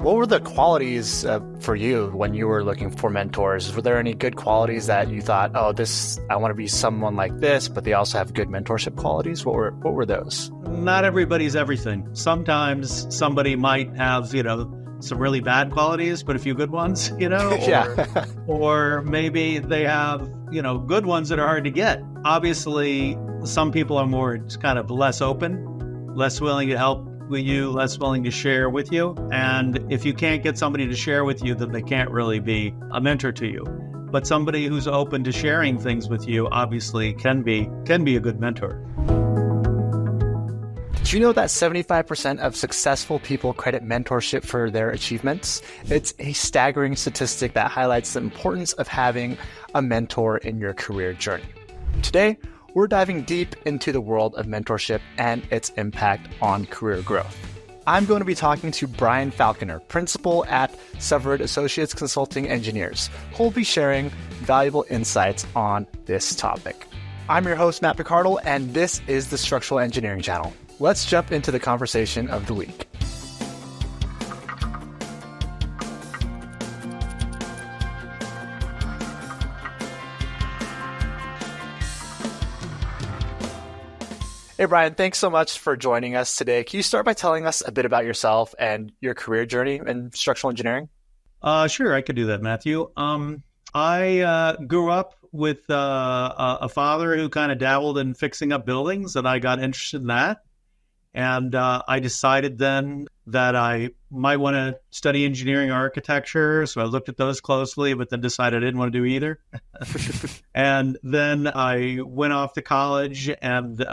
What were the qualities for you when you were looking for mentors? Were there any good qualities that you thought, oh, I want to be someone like this, but they also have good mentorship qualities? What were those? Not everybody's everything. Sometimes somebody might have, some really bad qualities, but a few good ones, Yeah. or maybe they have, good ones that are hard to get. Obviously, some people are more kind of less open, less willing to help with you, less willing to share with you. And if you can't get somebody to share with you, then they can't really be a mentor to you. But somebody who's open to sharing things with you obviously can be a good mentor. Did you know that 75% of successful people credit mentorship for their achievements? It's a staggering statistic that highlights the importance of having a mentor in your career journey. Today, we're diving deep into the world of mentorship and its impact on career growth. I'm going to be talking to Brian Falconer, principal at Severud Associates Consulting Engineers, who will be sharing valuable insights on this topic. I'm your host, Matt Picardal, and this is the Structural Engineering Channel. Let's jump into the conversation of the week. Hey, Brian, thanks so much for joining us today. Can you start by telling us a bit about yourself and your career journey in structural engineering? Sure, I could do that, Matthew. I grew up with a father who kind of dabbled in fixing up buildings, and I got interested in that. And I decided then that I might want to study engineering or architecture. So I looked at those closely, but then decided I didn't want to do either. And then I went off to college and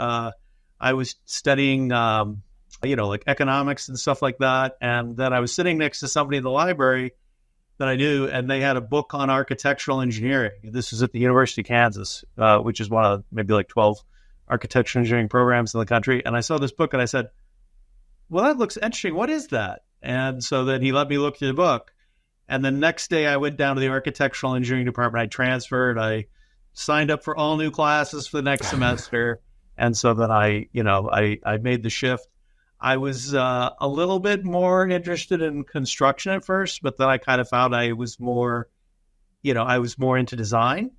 I was studying, like economics and stuff like that. And then I was sitting next to somebody in the library that I knew, and they had a book on architectural engineering. This was at the University of Kansas, which is one of maybe like 12 architectural engineering programs in the country. And I saw this book and I said, well, that looks interesting. What is that? And so then he let me look through the book. And the next day I went down to the architectural engineering department. I transferred. I signed up for all new classes for the next semester. And so then I made the shift. I was a little bit more interested in construction at first, but then I kind of found I was more into design.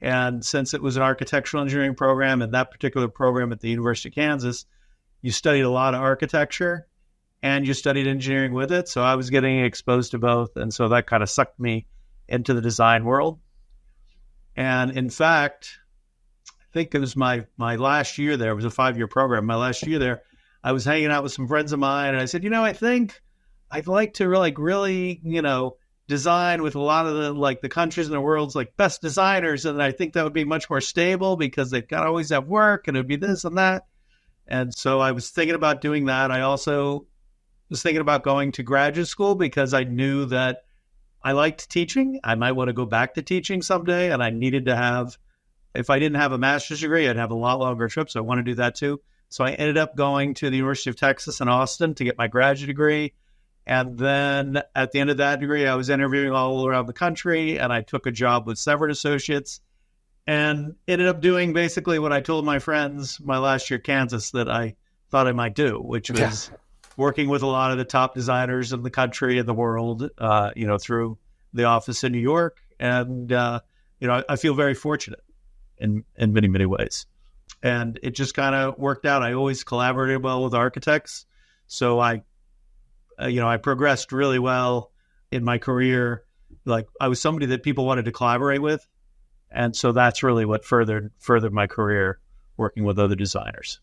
And since it was an architectural engineering program, and that particular program at the University of Kansas, you studied a lot of architecture and you studied engineering with it. So I was getting exposed to both. And so that kind of sucked me into the design world. And in fact, I think it was my last year there. It was a 5-year program. My last year there, I was hanging out with some friends of mine, and I said, I think I'd like to really, design with a lot of the countries in the world's best designers. And I think that would be much more stable because they've got to always have work and it'd be this and that. And so I was thinking about doing that. I also was thinking about going to graduate school because I knew that I liked teaching. I might want to go back to teaching someday. And I needed to have, if I didn't have a master's degree, I'd have a lot longer trip. So I want to do that too. So I ended up going to the University of Texas in Austin to get my graduate degree. And then at the end of that degree, I was interviewing all around the country, and I took a job with Severud Associates and ended up doing basically what I told my friends my last year at Kansas that I thought I might do, which was working with a lot of the top designers in the country and the world, through the office in New York. And, I feel very fortunate in many, many ways. And it just kind of worked out. I always collaborated well with architects. So I progressed really well in my career. I was somebody that people wanted to collaborate with. And so that's really what furthered my career working with other designers.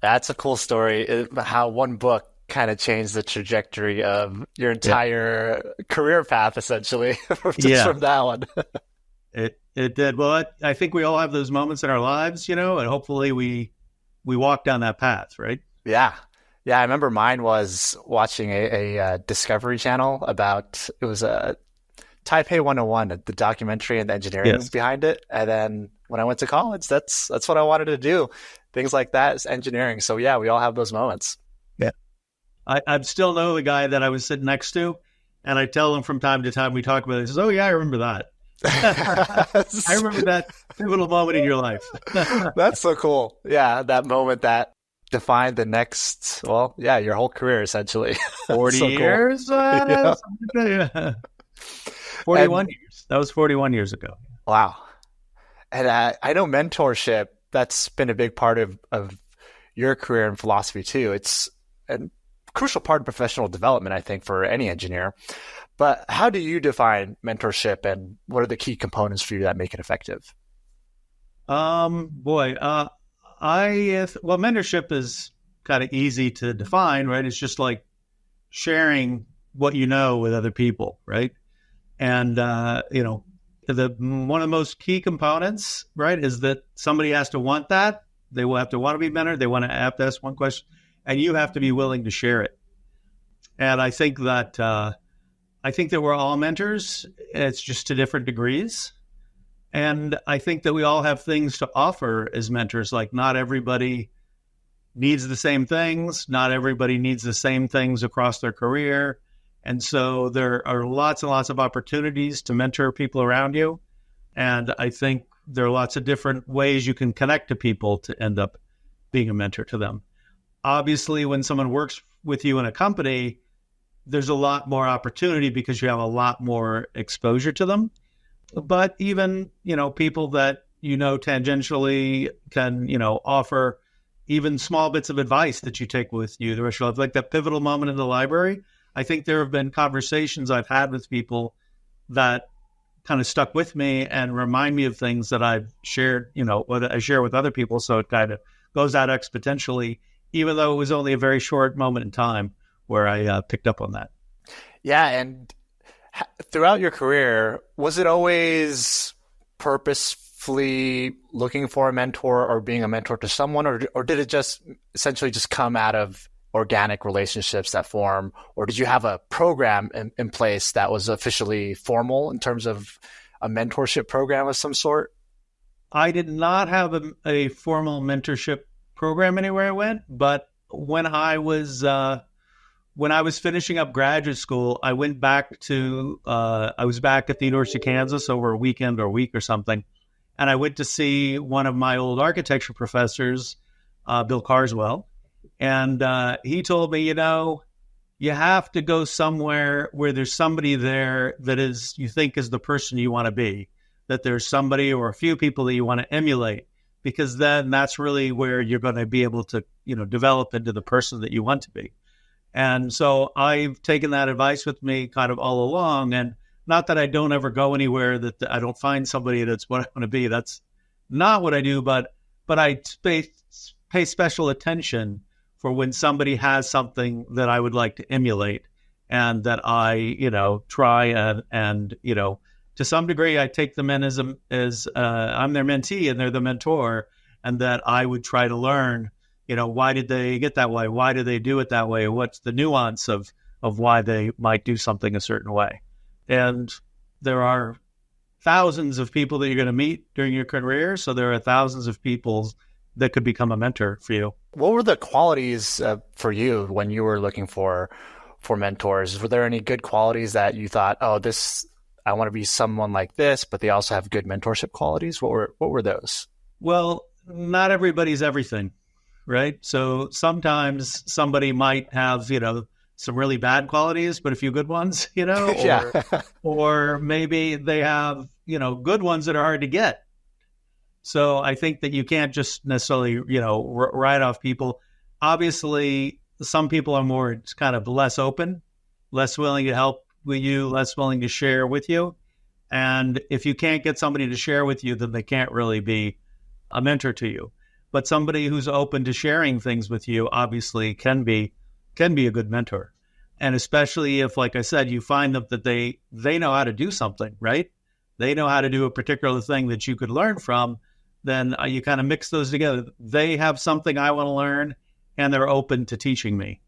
That's a cool story, how one book kind of changed the trajectory of your entire career path, essentially, just from that one. It did. Well, I think we all have those moments in our lives, and hopefully we walk down that path, right? Yeah. Yeah, I remember mine was watching a Discovery Channel about, it was a Taipei 101, the documentary and the engineering behind it. And then when I went to college, that's what I wanted to do. Things like that is engineering. So yeah, we all have those moments. Yeah. I still know the guy that I was sitting next to, and I tell him from time to time, we talk about it. He says, oh yeah, I remember that. I remember that pivotal moment in your life. That's so cool. Yeah, that moment that define the next, well, yeah, your whole career essentially. 40 So cool. years? Yeah. Yeah. 41 years. That was 41 years ago. Wow. And I know mentorship, that's been a big part of your career in philosophy too. It's a crucial part of professional development, I think, for any engineer. But how do you define mentorship, and what are the key components for you that make it effective? Mentorship is kind of easy to define, right? It's just like sharing what you know with other people, right? And one of the most key components, right, is that somebody has to want that. They will have to want to be mentored. They have to ask one question, and you have to be willing to share it. And I think that we're all mentors. It's just to different degrees. And I think that we all have things to offer as mentors. Like, not everybody needs the same things. Not everybody needs the same things across their career. And so there are lots and lots of opportunities to mentor people around you. And I think there are lots of different ways you can connect to people to end up being a mentor to them. Obviously, when someone works with you in a company, there's a lot more opportunity because you have a lot more exposure to them. But even, people that, tangentially can, offer even small bits of advice that you take with you the rest of your life, like that pivotal moment in the library. I think there have been conversations I've had with people that kind of stuck with me and remind me of things that I've shared, what I share with other people. So it kind of goes out exponentially, even though it was only a very short moment in time where I picked up on that. Yeah. And throughout your career, was it always purposefully looking for a mentor or being a mentor to someone, or did it just essentially just come out of organic relationships that form, or did you have a program in place that was officially formal in terms of a mentorship program of some sort? I did not have a formal mentorship program anywhere I went, but when I was finishing up graduate school, I went back I was back at the University of Kansas over a weekend or a week or something, and I went to see one of my old architecture professors, Bill Carswell. And he told me, you have to go somewhere where there's somebody there that you think is the person you want to be, that there's somebody or a few people that you want to emulate, because then that's really where you're going to be able to, develop into the person that you want to be. And so I've taken that advice with me kind of all along. And not that I don't ever go anywhere that I don't find somebody that's what I want to be. That's not what I do, but I pay special attention for when somebody has something that I would like to emulate, and that I, try and to some degree, I take them in as I'm their mentee and they're the mentor, and that I would try to learn, why did they get that way? Why do they do it that way? What's the nuance of why they might do something a certain way? And there are thousands of people that you're going to meet during your career. So there are thousands of people that could become a mentor for you. What were the qualities for you when you were looking for mentors? Were there any good qualities that you thought, I want to be someone like this, but they also have good mentorship qualities? What were those? Well, not everybody's everything, right? So sometimes somebody might have, some really bad qualities, but a few good ones, Yeah. or maybe they have, good ones that are hard to get. So I think that you can't just necessarily, write off people. Obviously, some people are more kind of less open, less willing to help with you, less willing to share with you. And if you can't get somebody to share with you, then they can't really be a mentor to you. But somebody who's open to sharing things with you obviously can be a good mentor. And especially if, like I said, you find them that they know how to do something, right? They know how to do a particular thing that you could learn from. Then you kind of mix those together. They have something I want to learn, and they're open to teaching me.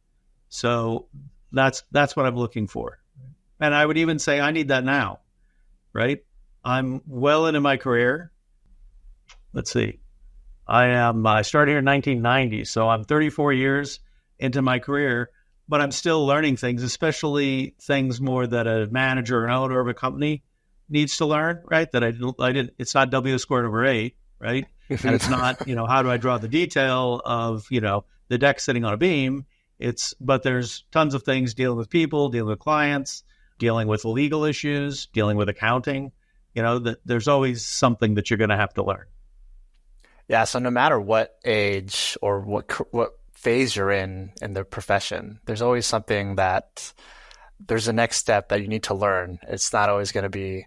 So that's what I'm looking for. And I would even say I need that now, right? I'm well into my career. Let's see. I started here in 1990, so I'm 34 years into my career, but I'm still learning things, especially things more that a manager or an owner of a company needs to learn, right? That I didn't. It's not W squared over 8. Right. And it's not, how do I draw the detail of, the the deck sitting on a beam. But there's tons of things dealing with people, dealing with clients, dealing with legal issues, dealing with accounting. There's always something that you're going to have to learn. Yeah. So no matter what age or what phase you're in the profession, there's always something there's a next step that you need to learn. It's not always going to be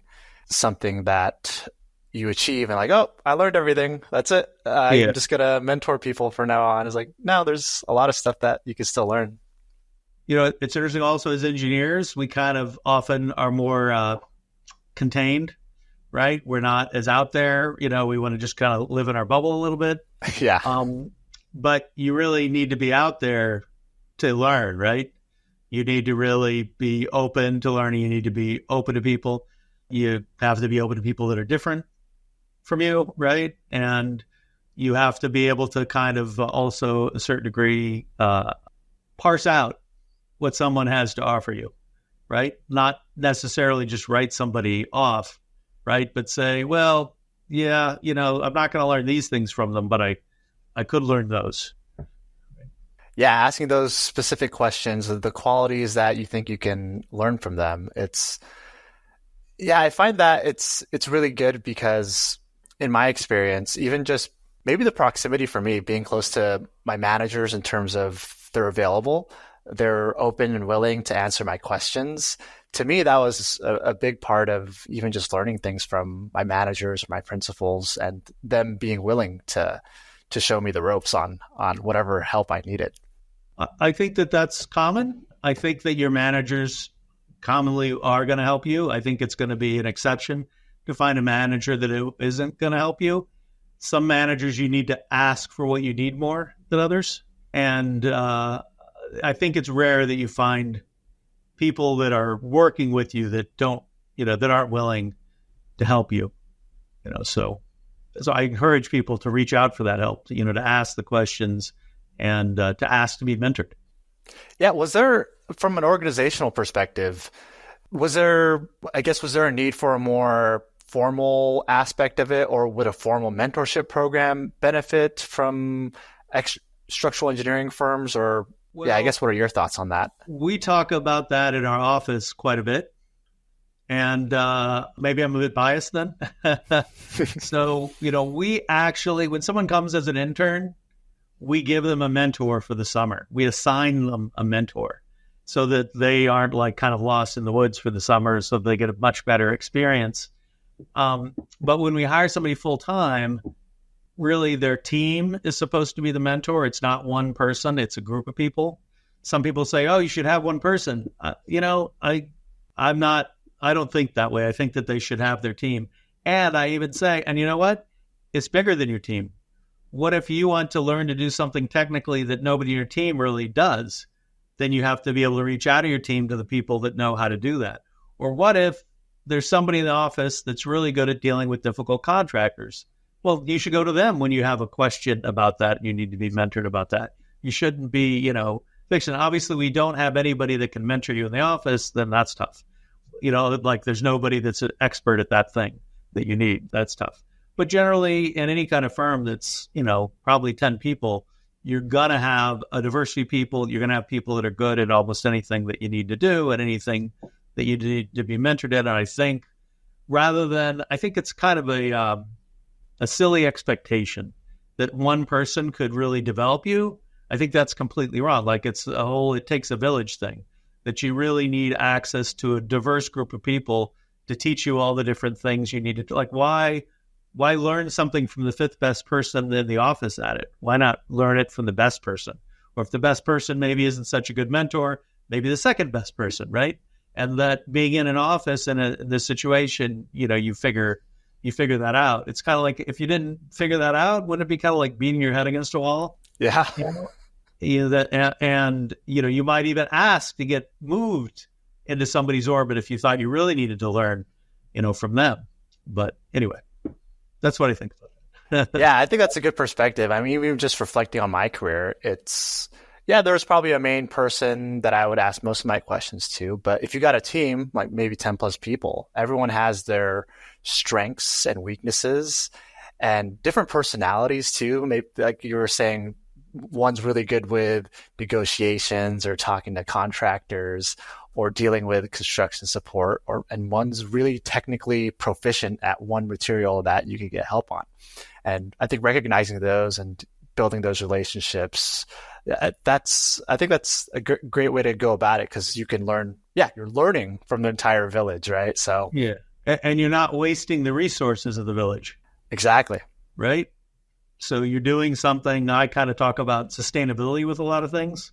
something that you achieve and like, oh, I learned everything. That's it. I'm just going to mentor people from now on. It's like, no, there's a lot of stuff that you can still learn. It's interesting also as engineers, we kind of often are more contained, right? We're not as out there. We want to just kind of live in our bubble a little bit. Yeah. But you really need to be out there to learn, right? You need to really be open to learning. You need to be open to people. You have to be open to people that are different from you, right? And you have to be able to kind of also, a certain degree, parse out what someone has to offer you, right? Not necessarily just write somebody off, right? But say, well, yeah, I'm not going to learn these things from them, but I could learn those. Yeah, asking those specific questions, the qualities that you think you can learn from them. I find that it's really good because in my experience, even just maybe the proximity for me, being close to my managers in terms of they're available, they're open and willing to answer my questions. To me, that was a big part of even just learning things from my managers, my principals, and them being willing to show me the ropes on whatever help I needed. I think that that's common. I think that your managers commonly are going to help you. I think it's going to be an exception to find a manager that isn't going to help you. Some managers, you need to ask for what you need more than others. And I think it's rare that you find people that are working with you that don't, that aren't willing to help you. So I encourage people to reach out for that help, to ask the questions and to ask to be mentored. Yeah. Was there, from an organizational perspective, was there a need for a more formal aspect of it, or would a formal mentorship program benefit from structural engineering firms? Or what are your thoughts on that? We talk about that in our office quite a bit. And maybe I'm a bit biased then. So, we actually, when someone comes as an intern, we give them a mentor for the summer. We assign them a mentor so that they aren't like kind of lost in the woods for the summer, so they get a much better experience. But when we hire somebody full-time, really their team is supposed to be the mentor. It's not one person. It's a group of people. Some people say, oh, you should have one person. I don't think that way. I think that they should have their team. And I even say, and you know what? It's bigger than your team. What if you want to learn to do something technically that nobody in your team really does? Then you have to be able to reach out of your team to the people that know how to do that. Or what if there's somebody in the office that's really good at dealing with difficult contractors? Well, you should go to them when you have a question about that. You need to be mentored about that. You shouldn't be, fixing. Obviously, we don't have anybody that can mentor you in the office, then that's tough. Like there's nobody that's an expert at that thing that you need. That's tough. But generally, in any kind of firm that's, probably 10 people, you're going to have a diversity of people. You're going to have people that are good at almost anything that you need to do and anything that you need to be mentored in. And I think I think it's kind of a silly expectation that one person could really develop you. I think that's completely wrong. Like it takes a village thing, that you really need access to a diverse group of people to teach you all the different things you need to do. Like why learn something from the fifth best person in the office at it? Why not learn it from the best person? Or if the best person maybe isn't such a good mentor, maybe the second best person, right? And that being in an office in this situation, you figure that out. It's kind of like if you didn't figure that out, wouldn't it be kind of like beating your head against a wall? Yeah. You might even ask to get moved into somebody's orbit if you thought you really needed to learn, from them. But anyway. That's what I think about it. Yeah, I think that's a good perspective. I mean, even just reflecting on my career, there was probably a main person that I would ask most of my questions to. But if you got a team, like maybe 10 plus people, everyone has their strengths and weaknesses and different personalities too. Maybe like you were saying, one's really good with negotiations or talking to contractors or dealing with construction support, and one's really technically proficient at one material that you can get help on. And I think recognizing those and building those relationships, I think that's a great way to go about it, because you can learn. Yeah, you're learning from the entire village, right? So yeah, and you're not wasting the resources of the village. Exactly. Right. So you're doing something. I kind of talk about sustainability with a lot of things.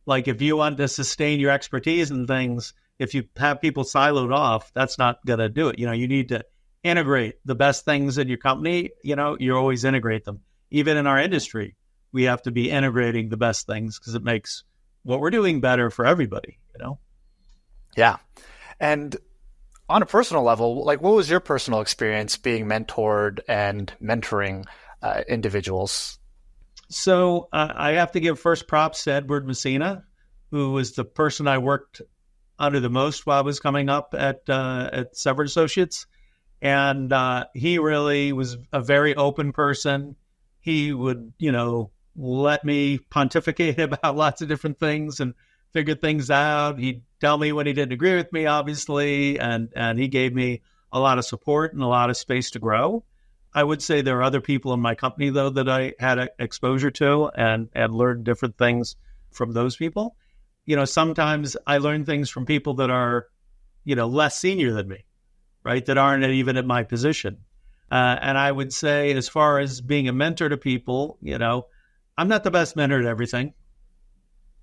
Like if you want to sustain your expertise in things, if you have people siloed off, that's not going to do it. You need to integrate the best things in your company. You always integrate them. Even in our industry, we have to be integrating the best things because it makes what we're doing better for everybody, Yeah. And on a personal level, like what was your personal experience being mentored and mentoring individuals? So I have to give first props to Edward Messina, who was the person I worked under the most while I was coming up at Severud Associates. And he really was a very open person. He would, let me pontificate about lots of different things and figure things out. He'd tell me when he didn't agree with me, obviously, and he gave me a lot of support and a lot of space to grow. I would say there are other people in my company, though, that I had exposure to and learned different things from those people. Sometimes I learn things from people that are, less senior than me, right? That aren't even at my position. And I would say, as far as being a mentor to people, I'm not the best mentor at everything,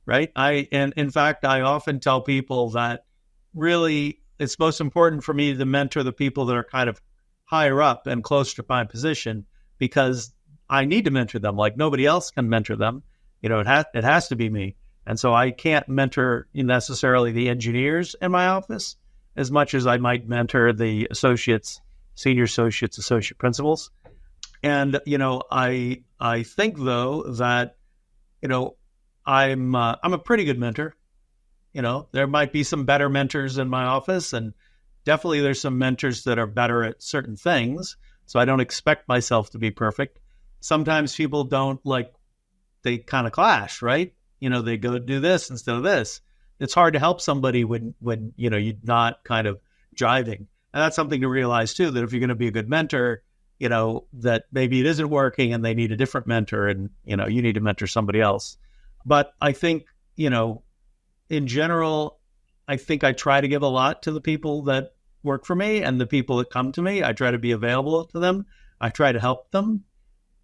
right? And in fact, I often tell people that really it's most important for me to mentor the people that are kind of higher up and closer to my position, because I need to mentor them. Like nobody else can mentor them. It has to be me. And so I can't mentor necessarily the engineers in my office as much as I might mentor the associates, senior associates, associate principals. And, I think though that, I'm a pretty good mentor. There might be some better mentors in my office, and definitely there's some mentors that are better at certain things. So I don't expect myself to be perfect. Sometimes people don't they kind of clash, right? They go do this instead of this. It's hard to help somebody when you're not kind of jiving. And that's something to realize too, that if you're going to be a good mentor, that maybe it isn't working and they need a different mentor and, you need to mentor somebody else. But I think, in general, I think I try to give a lot to the people that work for me and the people that come to me. I try to be available to them. I try to help them.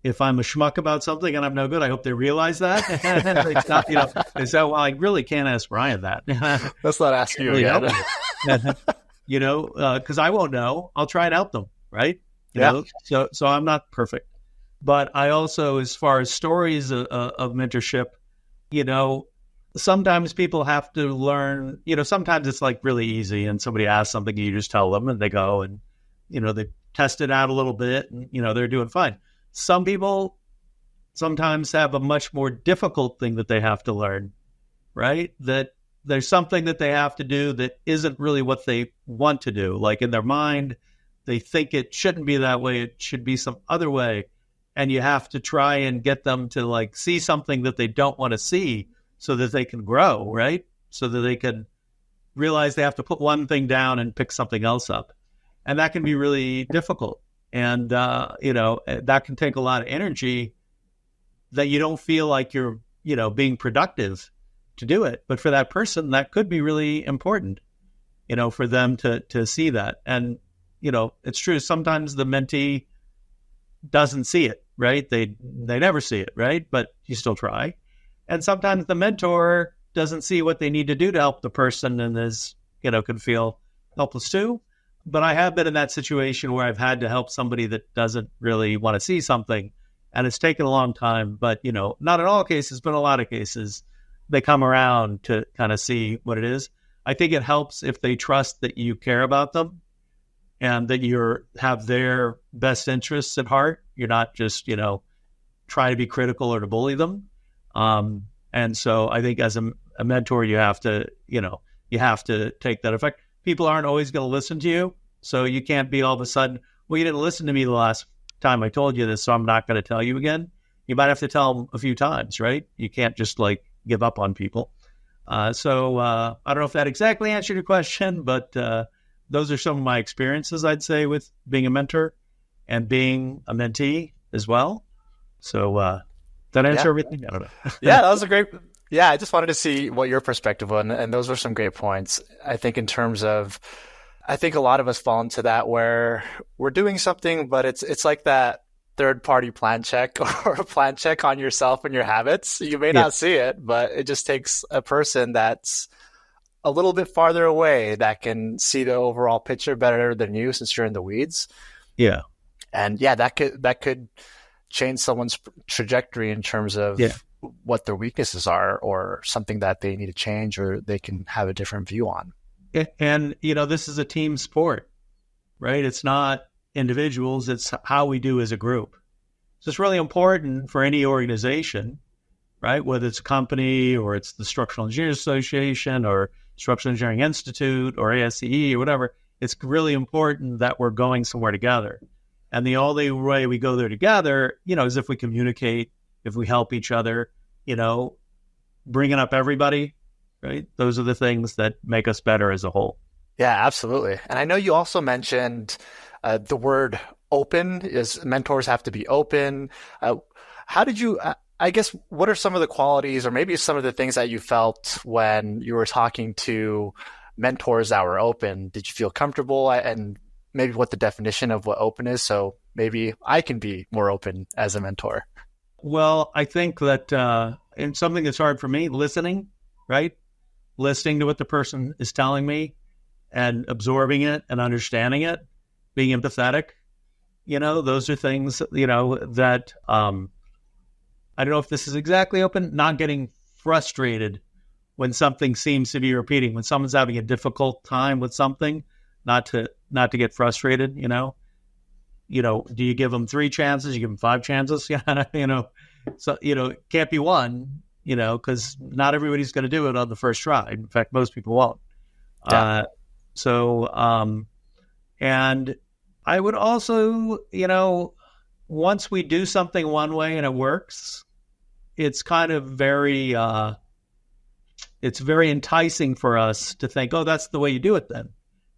If I'm a schmuck about something and I'm no good, I hope they realize that. It's not, they say, well, I really can't ask Brian that. Let's not ask you again. Because I won't know. I'll try and help them, right? Yeah. So I'm not perfect. But I also, as far as stories of mentorship, sometimes people have to learn, sometimes it's really easy and somebody asks something, you just tell them and they go and, they test it out a little bit and, they're doing fine. Some people sometimes have a much more difficult thing that they have to learn, right? That there's something that they have to do that isn't really what they want to do. Like in their mind, they think it shouldn't be that way. It should be some other way. And you have to try and get them to see something that they don't want to see so that they can grow, right? So that they can realize they have to put one thing down and pick something else up. And that can be really difficult. And, that can take a lot of energy that you don't feel like you're, being productive to do it. But for that person, that could be really important, for them to see that. And, it's true. Sometimes the mentee doesn't see it, right? They never see it, right? But you still try. And sometimes the mentor doesn't see what they need to do to help the person and can feel helpless too. But I have been in that situation where I've had to help somebody that doesn't really want to see something. And it's taken a long time, but, not in all cases, but in a lot of cases, they come around to kind of see what it is. I think it helps if they trust that you care about them and that you have their best interests at heart. You're not just, trying to be critical or to bully them. And so I think as a mentor, you have to take that effect. People aren't always going to listen to you. So you can't be all of a sudden, well, you didn't listen to me the last time I told you this, so I'm not going to tell you again. you might have to tell them a few times, right? You can't just like give up on people. So I don't know if that exactly answered your question, but those are some of my experiences, I'd say, with being a mentor and being a mentee as well. So that answer everything? I don't know. Yeah, that was a great. Yeah, I just wanted to see what your perspective was, and those were some great points. I think in terms of, I think a lot of us fall into that where we're doing something, but it's like that third-party plan check or a plan check on yourself and your habits. You may not see it, but it just takes a person that's a little bit farther away that can see the overall picture better than you since you're in the weeds. Yeah. And yeah, that could change someone's trajectory in terms of what their weaknesses are or something that they need to change or they can have a different view on. And, this is a team sport, right? It's not individuals, it's how we do as a group. So it's really important for any organization, right? Whether it's a company or it's the Structural Engineers Association or Structural Engineering Institute or ASCE or whatever, it's really important that we're going somewhere together. And the only way we go there together, is if we communicate, if we help each other, bringing up everybody, right? Those are the things that make us better as a whole. Yeah, absolutely. And I know you also mentioned the word open is mentors have to be open. How did you, I guess, what are some of the qualities or maybe some of the things that you felt when you were talking to mentors that were open? Did you feel comfortable and maybe what the definition of what open is? So maybe I can be more open as a mentor. Well, I think that in something that's hard for me, listening, right? Listening to what the person is telling me and absorbing it and understanding it, being empathetic, those are things, that I don't know if this is exactly open, not getting frustrated when something seems to be repeating, when someone's having a difficult time with something, not to get frustrated, do you give them 3 chances? You give them 5 chances? So, it can't be one, because not everybody's going to do it on the first try. In fact, most people won't. Yeah. And I would also, once we do something one way and it works, it's kind of very enticing for us to think, oh, that's the way you do it then.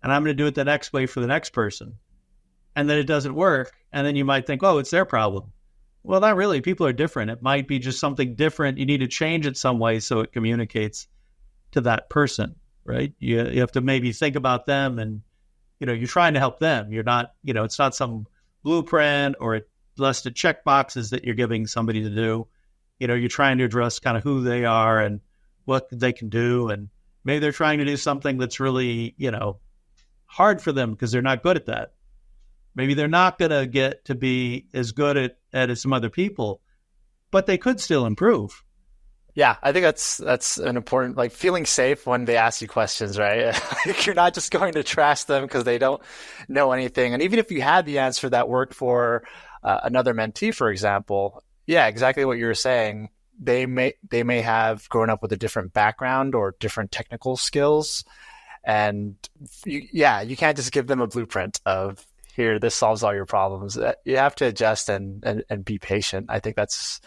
And I'm going to do it the next way for the next person. And then it doesn't work. And then you might think, oh, it's their problem. Well, not really. People are different. It might be just something different. You need to change it some way so it communicates to that person, right? You have to maybe think about them and, you're trying to help them. You're not, it's not some blueprint or a list of check boxes that you're giving somebody to do. You're trying to address kind of who they are and what they can do. And maybe they're trying to do something that's really, hard for them because they're not good at that. Maybe they're not going to get to be as good at as some other people, but they could still improve. Yeah, I think that's an important, like feeling safe when they ask you questions, right? You're not just going to trash them because they don't know anything. And even if you had the answer that worked for another mentee, for example, yeah, exactly what you were saying. They may have grown up with a different background or different technical skills. And you can't just give them a blueprint of, here, this solves all your problems. You have to adjust and be patient. I think that's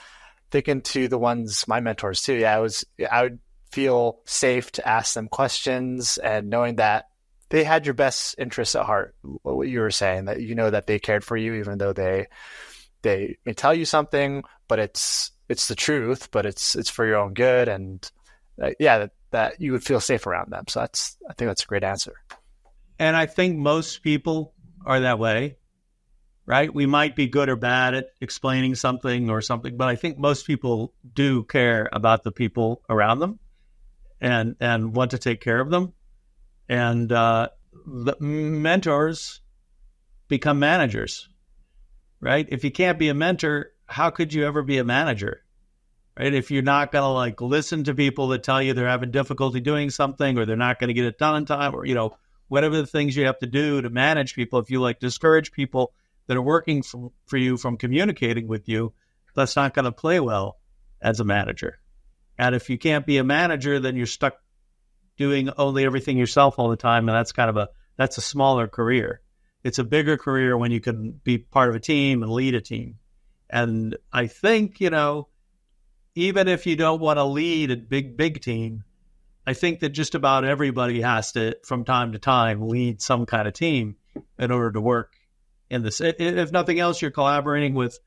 thinking to the ones, my mentors too. Yeah, I would feel safe to ask them questions and knowing that they had your best interests at heart. What you were saying, that that they cared for you, even though they may tell you something, but it's the truth, but it's for your own good. And that you would feel safe around them. So I think that's a great answer. And I think most people are that way, right? We might be good or bad at explaining something or something, but I think most people do care about the people around them and want to take care of them. And the mentors become managers, right? If you can't be a mentor, how could you ever be a manager, right? If you're not going to listen to people that tell you they're having difficulty doing something or they're not going to get it done in time or, whatever the things you have to do to manage people, if you discourage people that are working for you from communicating with you, that's not going to play well as a manager. And if you can't be a manager, then you're stuck doing only everything yourself all the time. And that's a smaller career. It's a bigger career when you can be part of a team and lead a team. And I think, even if you don't want to lead a big team, I think that just about everybody has to, from time to time, lead some kind of team in order to work in this. If nothing else, you're collaborating with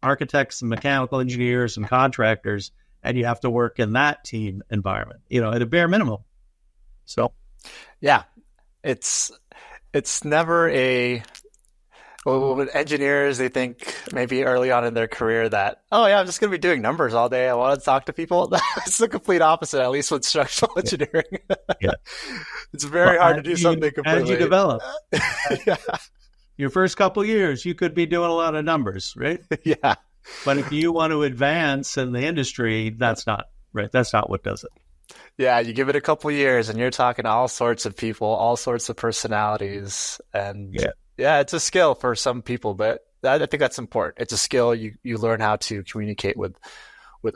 architects and mechanical engineers and contractors, and you have to work in that team environment, at a bare minimum. So, yeah, it's never with engineers, they think maybe early on in their career that, oh yeah, I'm just going to be doing numbers all day. I want to talk to people. It's the complete opposite, at least with structural engineering. Yeah. It's very hard to do something completely. As you develop. Yeah. Your first couple of years, you could be doing a lot of numbers, right? Yeah. But if you want to advance in the industry, that's not right. That's not what does it. Yeah, you give it a couple of years and you're talking to all sorts of people, all sorts of personalities. And yeah, it's a skill for some people, but I think that's important. It's a skill. You learn how to communicate with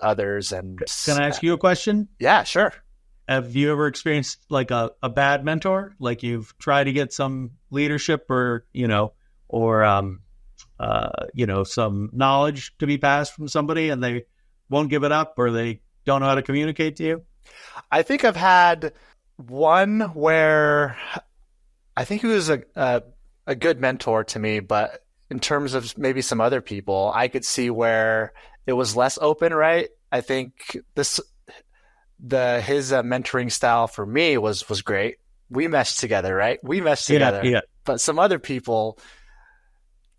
others. And can I ask you a question? Yeah, sure. Have you ever experienced like a bad mentor? Like you've tried to get some leadership or some knowledge to be passed from somebody and they won't give it up or they don't know how to communicate to you? I think I've had one where I think he was a good mentor to me, but in terms of maybe some other people, I could see where it was less open, right? I think his mentoring style for me was great. We meshed together, right? We meshed together. Yeah. But some other people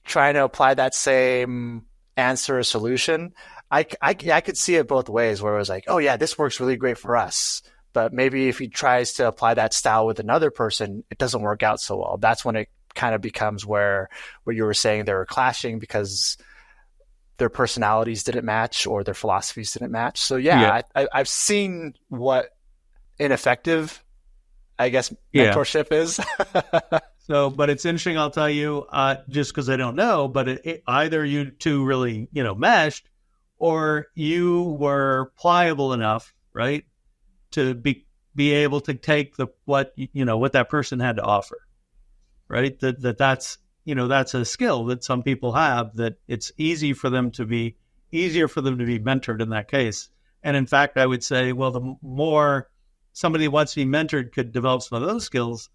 trying to apply that same answer or solution, I could see it both ways where it was like, oh yeah, this works really great for us. But maybe if he tries to apply that style with another person, it doesn't work out so well. That's when it kind of becomes where you were saying they were clashing because their personalities didn't match or their philosophies didn't match. So I've seen what ineffective, I guess, mentorship is. So, but it's interesting, I'll tell you, just because I don't know, but either you two really, meshed or you were pliable enough, right, to be able to take what that person had to offer, right? That's a skill that some people have, that it's easier for them to be mentored in that case. And in fact, I would say, well, the more somebody who wants to be mentored could develop some of those skills,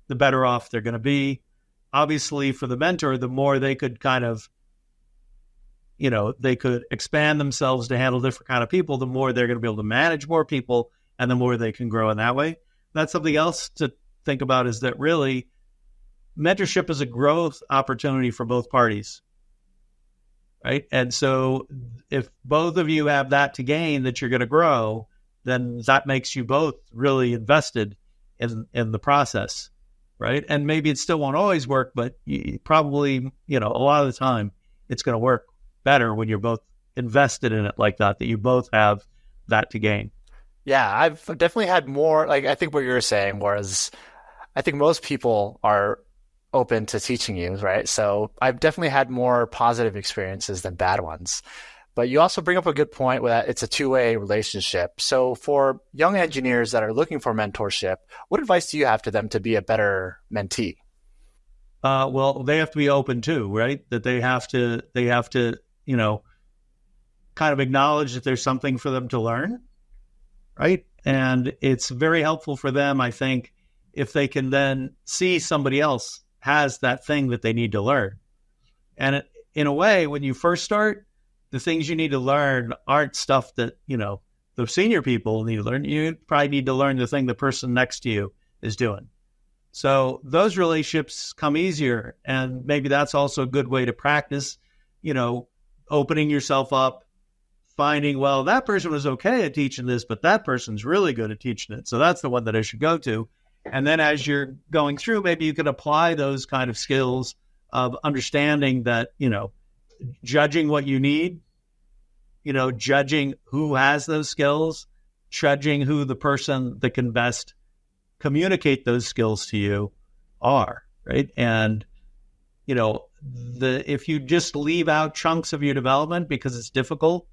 the better off they're going to be. Obviously, for the mentor, the more they could kind of, they could expand themselves to handle different kind of people, the more they're going to be able to manage more people and the more they can grow in that way. That's something else to think about, is that really mentorship is a growth opportunity for both parties, right? And so if both of you have that to gain, that you're going to grow, then that makes you both really invested in the process, right? And maybe it still won't always work, but probably, a lot of the time it's going to work better when you're both invested in it like that you both have that to gain. Yeah, I've definitely had more, like I think what you were saying was, I think most people are open to teaching you, right? So I've definitely had more positive experiences than bad ones. But you also bring up a good point that it's a two-way relationship. So for young engineers that are looking for mentorship, what advice do you have to them to be a better mentee? Well, they have to be open too, right? That they have to, kind of acknowledge that there's something for them to learn, right? And it's very helpful for them, I think, if they can then see somebody else has that thing that they need to learn. And in a way, when you first start, the things you need to learn aren't stuff that, the senior people need to learn. You probably need to learn the thing the person next to you is doing. So those relationships come easier. And maybe that's also a good way to practice, opening yourself up, finding, well, that person was okay at teaching this, but that person's really good at teaching it. So that's the one that I should go to. And then as you're going through, maybe you can apply those kind of skills of understanding that, judging what you need, judging who has those skills, judging who the person that can best communicate those skills to you are, right? And, if you just leave out chunks of your development because it's difficult,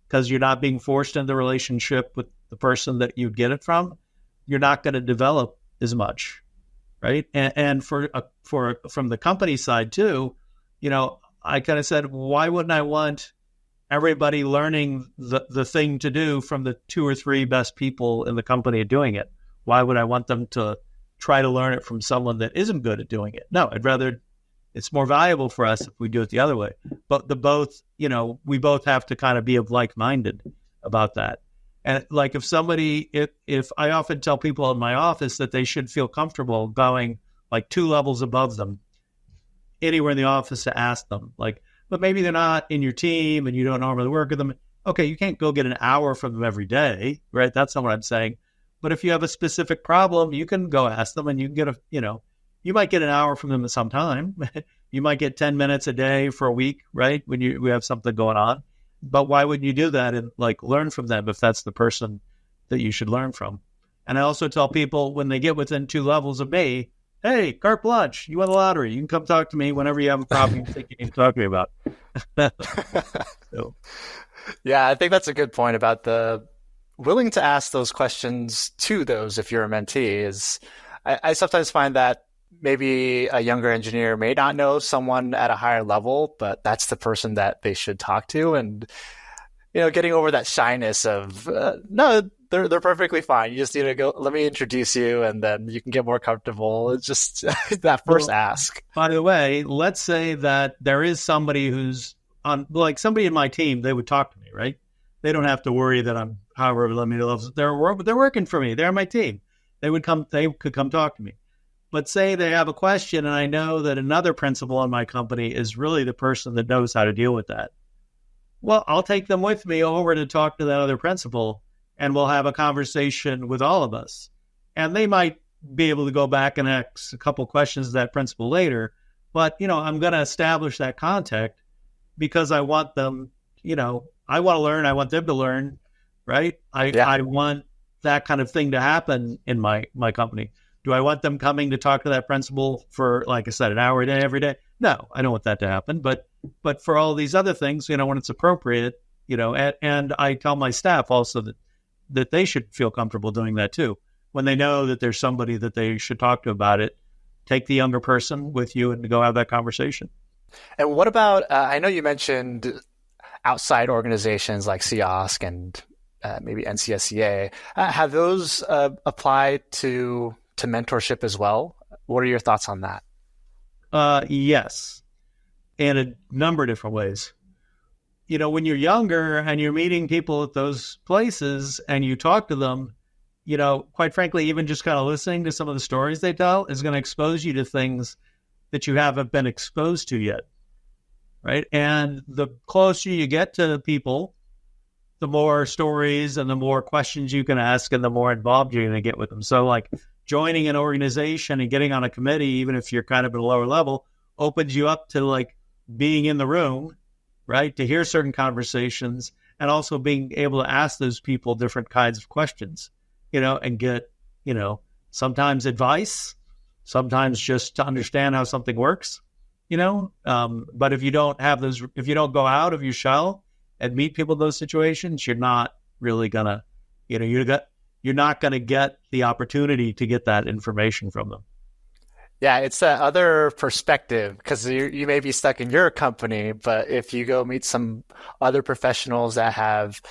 because you're not being forced into the relationship with the person that you get it from, you're not going to develop as much, right? And from the company side too, I kind of said, why wouldn't I want everybody learning the thing to do from the 2 or 3 best people in the company doing it. Why would I want them to try to learn it from someone that isn't good at doing it? No, it's more valuable for us if we do it the other way. But we both have to kind of be of like-minded about that. And like if I often tell people in my office that they should feel comfortable going like 2 levels above them anywhere in the office to ask them, like, but maybe they're not in your team and you don't normally work with them. Okay, you can't go get an hour from them every day, right? That's not what I'm saying. But if you have a specific problem, you can go ask them and you can get you might get an hour from them at some time. You might get 10 minutes a day for a week, right? When we have something going on. But why wouldn't you do that and like learn from them if that's the person that you should learn from? And I also tell people when they get within 2 levels of me, hey, carte blanche, you won the lottery. You can come talk to me whenever you have a problem you think you need to talk to me about. So. Yeah, I think that's a good point about the willing to ask those questions to those if you're a mentee. Is I sometimes find that maybe a younger engineer may not know someone at a higher level, but that's the person that they should talk to. And, getting over that shyness of, no, they're perfectly fine. You just need to go, let me introduce you, and then you can get more comfortable. It's just that first ask. By the way, let's say that there is somebody who's on, like somebody in my team, they would talk to me, right? They don't have to worry that I'm however many levels. They're working for me. They're on my team. They could come talk to me. But say they have a question and I know that another principal in my company is really the person that knows how to deal with that. Well, I'll take them with me over to talk to that other principal and we'll have a conversation with all of us. And they might be able to go back and ask a couple questions to that principal later. But, I'm going to establish that contact because I want them, I want to learn. I want them to learn, right? I want that kind of thing to happen in my company. Do I want them coming to talk to that principal for, like I said, an hour a day every day? No, I don't want that to happen. But for all these other things, when it's appropriate, and I tell my staff also that they should feel comfortable doing that too. When they know that there's somebody that they should talk to about it, take the younger person with you and go have that conversation. And what about, I know you mentioned outside organizations like CIOSC and maybe NCSCA. Have those applied to mentorship as well? What are your thoughts on that? Yes, in a number of different ways. When you're younger and you're meeting people at those places and you talk to them, quite frankly, even just kind of listening to some of the stories they tell is going to expose you to things that you haven't been exposed to yet, right? And the closer you get to people, the more stories and the more questions you can ask and the more involved you're going to get with them. So like joining an organization and getting on a committee, even if you're kind of at a lower level, opens you up to like being in the room, right? To hear certain conversations and also being able to ask those people different kinds of questions, and get, sometimes advice, sometimes just to understand how something works, but if you don't have those, if you don't go out of your shell and meet people in those situations, you're not really gonna, you're not going to get the opportunity to get that information from them. Yeah, it's that other perspective because you may be stuck in your company, but if you go meet some other professionals that have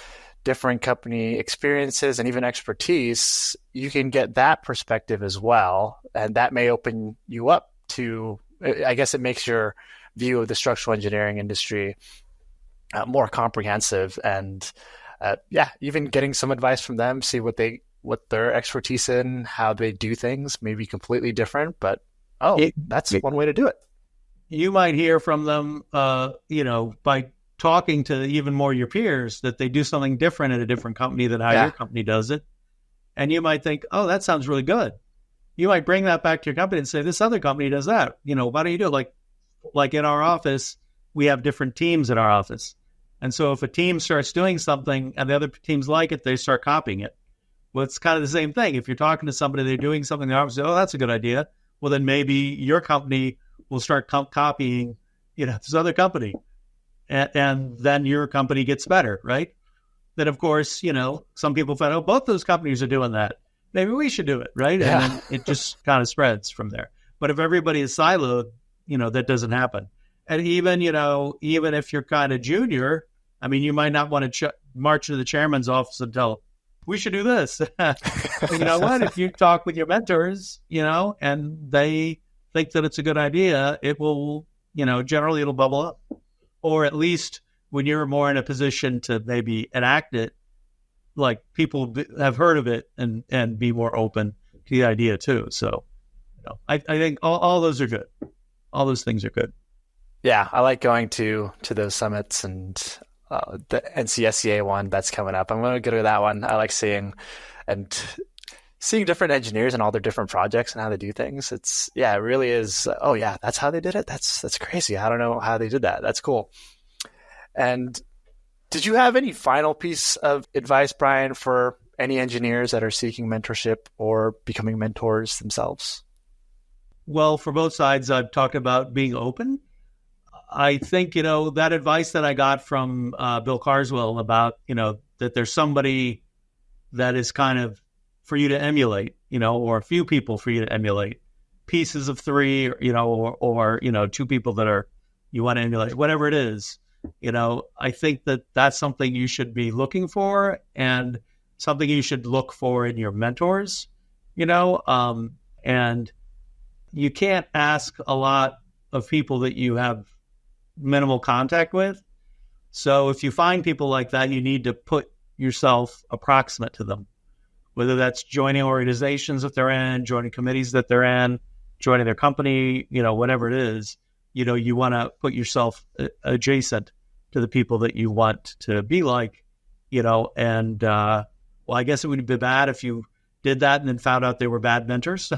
different company experiences and even expertise, you can get that perspective as well. And that may open you up to, I guess it makes your view of the structural engineering industry more comprehensive. And even getting some advice from them, see what their expertise in, how they do things may be completely different, but that's one way to do it. You might hear from them, by talking to even more your peers that they do something different at a different company than how your company does it. And you might think, oh, that sounds really good. You might bring that back to your company and say, this other company does that. Why don't you do it? Like in our office, we have different teams in our office. And so if a team starts doing something and the other teams like it, they start copying it. Well, it's kind of the same thing. If you're talking to somebody, they're doing something, they obviously, oh, that's a good idea. Well, then maybe your company will start copying, this other company. And then your company gets better, right? Then, of course, some people find, oh, both those companies are doing that. Maybe we should do it, right? Yeah. And then it just kind of spreads from there. But if everybody is siloed, that doesn't happen. And even if you're kind of junior, I mean, you might not want to march to the chairman's office and tell, we should do this. You know what? If you talk with your mentors, and they think that it's a good idea, it will, generally it'll bubble up. Or at least when you're more in a position to maybe enact it, like people have heard of it and be more open to the idea too. So, I think all those are good. All those things are good. Yeah, I like going to those summits, and the NCSCA one that's coming up. I'm going to go to that one. I like seeing different engineers and all their different projects and how they do things. It really is. Oh yeah, that's how they did it. That's crazy. I don't know how they did that. That's cool. And did you have any final piece of advice, Brian, for any engineers that are seeking mentorship or becoming mentors themselves? Well, for both sides, I've talked about being open. I think, that advice that I got from Bill Carswell about, that there's somebody that is kind of for you to emulate, or a few people for you to emulate, pieces of three, or 2 people that you want to emulate, whatever it is. I think that that's something you should be looking for, and something you should look for in your mentors, and you can't ask a lot of people that you have minimal contact with. So if you find people like that, you need to put yourself approximate to them, whether that's joining organizations that they're in, joining committees that they're in, joining their company, whatever it is. You want to put yourself adjacent to the people that you want to be like, and I guess it would be bad if you did that and then found out they were bad mentors.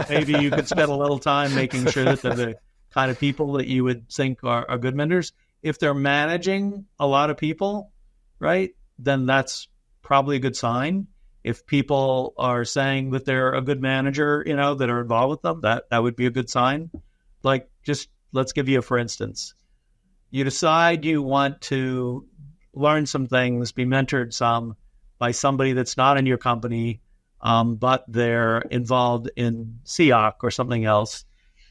Maybe you could spend a little time making sure that they're the kind of people that you would think are good mentors. If they're managing a lot of people, right, then that's probably a good sign. If people are saying that they're a good manager, that are involved with them, that would be a good sign. Like, just let's give you a for instance. You decide you want to learn some things, be mentored some by somebody that's not in your company, but they're involved in SEOC or something else,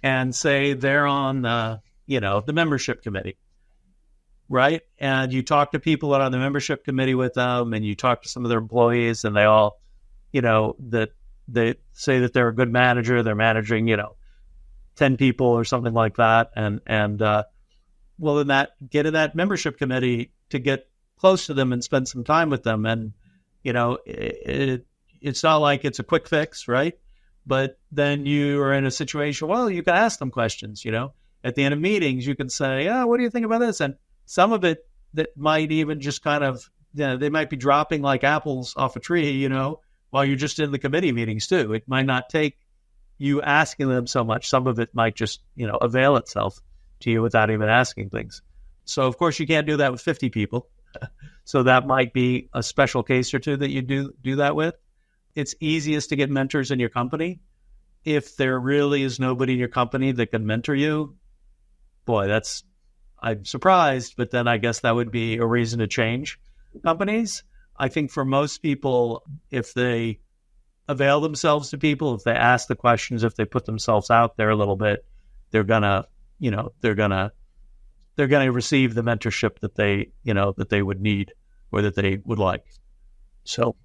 and say they're on the membership committee, right? And you talk to people that are on the membership committee with them, and you talk to some of their employees, and they all, that they say that they're a good manager, they're managing, 10 people or something like that. Then get in that membership committee to get close to them and spend some time with them. And, it's not like it's a quick fix, right? But then you are in a situation, well, you can ask them questions, at the end of meetings, you can say, what do you think about this? And some of it that might even just kind of, they might be dropping like apples off a tree, while you're just in the committee meetings too. It might not take you asking them so much. Some of it might just, avail itself to you without even asking things. So of course you can't do that with 50 people. So that might be a special case or two that you do that with. It's easiest to get mentors in your company. If there really is nobody in your company that can mentor you, boy, I'm surprised, but then I guess that would be a reason to change companies. I think for most people, if they avail themselves to people, if they ask the questions, if they put themselves out there a little bit, they're gonna receive the mentorship that they would need or that they would like. So,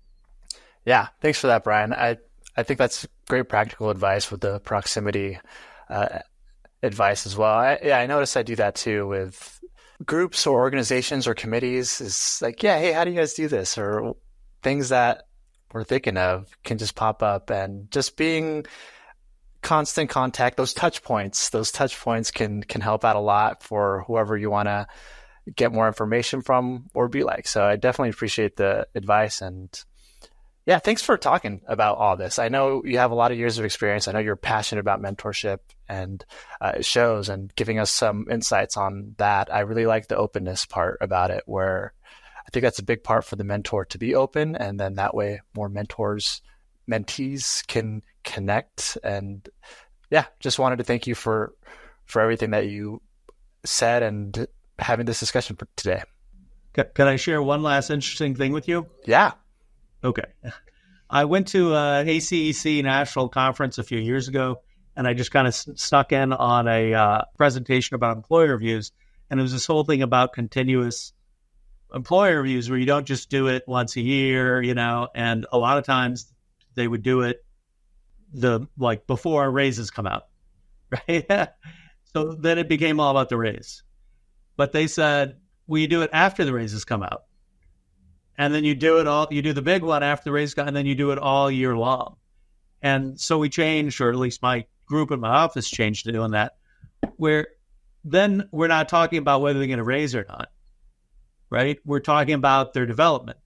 yeah, thanks for that, Brian. I think that's great practical advice with the proximity advice as well. I notice I do that too with groups or organizations or committees. It's like, hey, how do you guys do this? Or things that we're thinking of can just pop up, and just being constant contact, those touch points can help out a lot for whoever you want to get more information from or be like. So I definitely appreciate the advice, and yeah, thanks for talking about all this. I know you have a lot of years of experience. I know you're passionate about mentorship, and it shows, and giving us some insights on that. I really like the openness part about it, where I think that's a big part for the mentor to be open, and then that way more mentees can connect. And yeah, just wanted to thank you for everything that you said and having this discussion today. Can I share one last interesting thing with you? Yeah. Okay. I went to an ACEC national conference a few years ago, and I just kind of snuck in on a presentation about employee reviews. And it was this whole thing about continuous employer reviews where you don't just do it once a year, and a lot of times they would do it before raises come out, right? So then it became all about the raise. But they said, well, you do it after the raises come out. And then you do the big one after the raise, and then you do it all year long. And so we changed, or at least my group in my office changed to doing that, where then we're not talking about whether they're going to raise or not, right? We're talking about their development,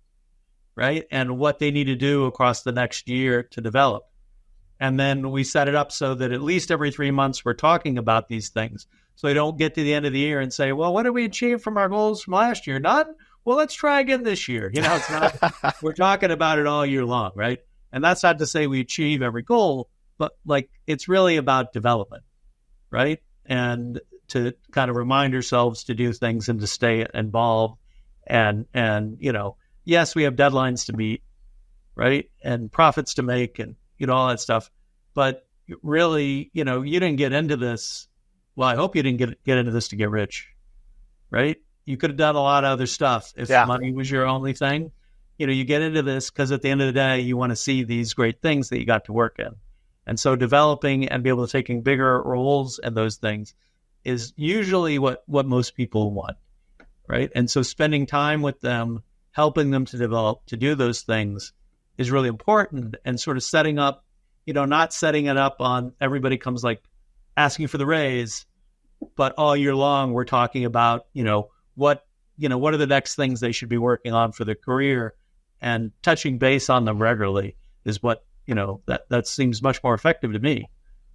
right? And what they need to do across the next year to develop. And then we set it up so that at least every 3 months we're talking about these things. So they don't get to the end of the year and say, well, what did we achieve from our goals from last year? None? Well, let's try again this year. It's not, we're talking about it all year long, right? And that's not to say we achieve every goal, but it's really about development, right? And to kind of remind ourselves to do things and to stay involved. And yes, we have deadlines to meet, right? And profits to make and, all that stuff. But really, you didn't get into this. Well, I hope you didn't get into this to get rich, right? You could have done a lot of other stuff if money was your only thing. You get into this because at the end of the day, you want to see these great things that you got to work in. And so developing and be able to taking bigger roles and those things is usually what most people want, right? And so spending time with them, helping them to develop, to do those things is really important. And sort of setting up, not setting it up on everybody comes asking for the raise, but all year long, we're talking about, what are the next things they should be working on for their career, and touching base on them regularly is what, that seems much more effective to me.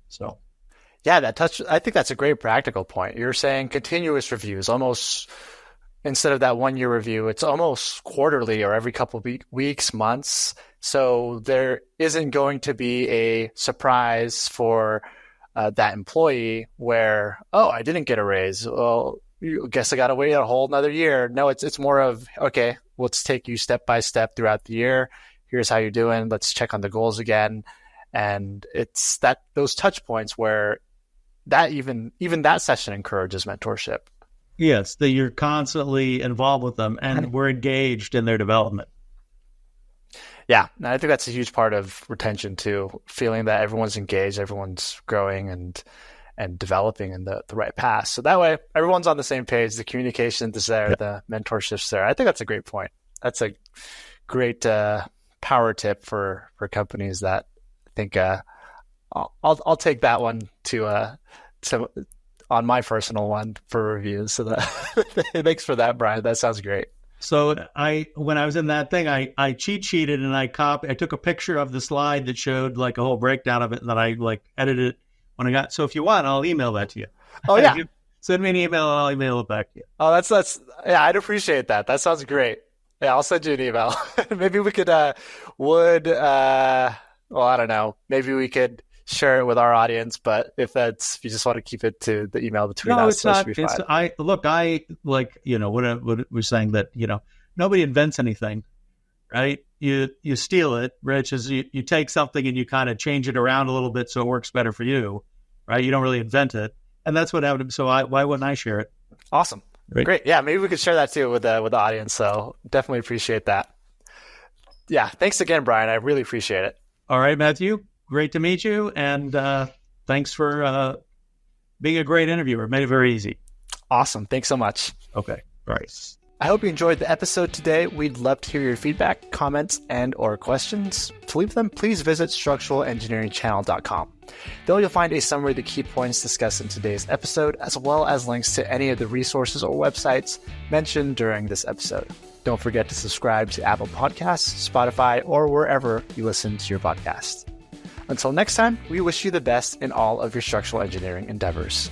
So. Yeah, I think that's a great practical point. You're saying continuous reviews, almost instead of that 1 year review, it's almost quarterly or every couple of weeks, months. So there isn't going to be a surprise for that employee where, oh, I didn't get a raise. Well, I guess I got to wait a whole another year. No, it's more of, okay, let's take you step by step throughout the year. Here's how you're doing. Let's check on the goals again. And it's those touch points where that even that session encourages mentorship. Yes, that you're constantly involved with them and we're engaged in their development. Yeah, and I think that's a huge part of retention too, feeling that everyone's engaged, everyone's growing and developing in the right path. So that way, everyone's on the same page, the communication is there, the mentorship's there. I think that's a great point. That's a great power tip for companies that I think I'll take that one to on my personal one for reviews. So that thanks for that, Brian. That sounds great. So when I was in that thing, I cheat sheeted and I took a picture of the slide that showed a whole breakdown of it, and then I edited it when I got. So if you want, I'll email that to you. Oh yeah, send me an email and I'll email it back to you. Oh, that's yeah, I'd appreciate that. That sounds great. Yeah, I'll send you an email. Maybe we could well, I don't know. Maybe we could share it with our audience, but if you just want to keep it to the email between us, it's not. Should be fine. What we're saying that nobody invents anything, right? You steal it, Rich. Is you take something and you kind of change it around a little bit so it works better for you, right? You don't really invent it, and that's what happened. So why wouldn't I share it? Awesome, great. Yeah, maybe we could share that too with the audience. So definitely appreciate that. Yeah, thanks again, Brian. I really appreciate it. All right, Matthew. Great to meet you, and thanks for being a great interviewer. Made it very easy. Awesome. Thanks so much. Okay. All right. I hope you enjoyed the episode today. We'd love to hear your feedback, comments, and or questions. To leave them, please visit structuralengineeringchannel.com. There you'll find a summary of the key points discussed in today's episode, as well as links to any of the resources or websites mentioned during this episode. Don't forget to subscribe to Apple Podcasts, Spotify, or wherever you listen to your podcast. Until next time, we wish you the best in all of your structural engineering endeavors.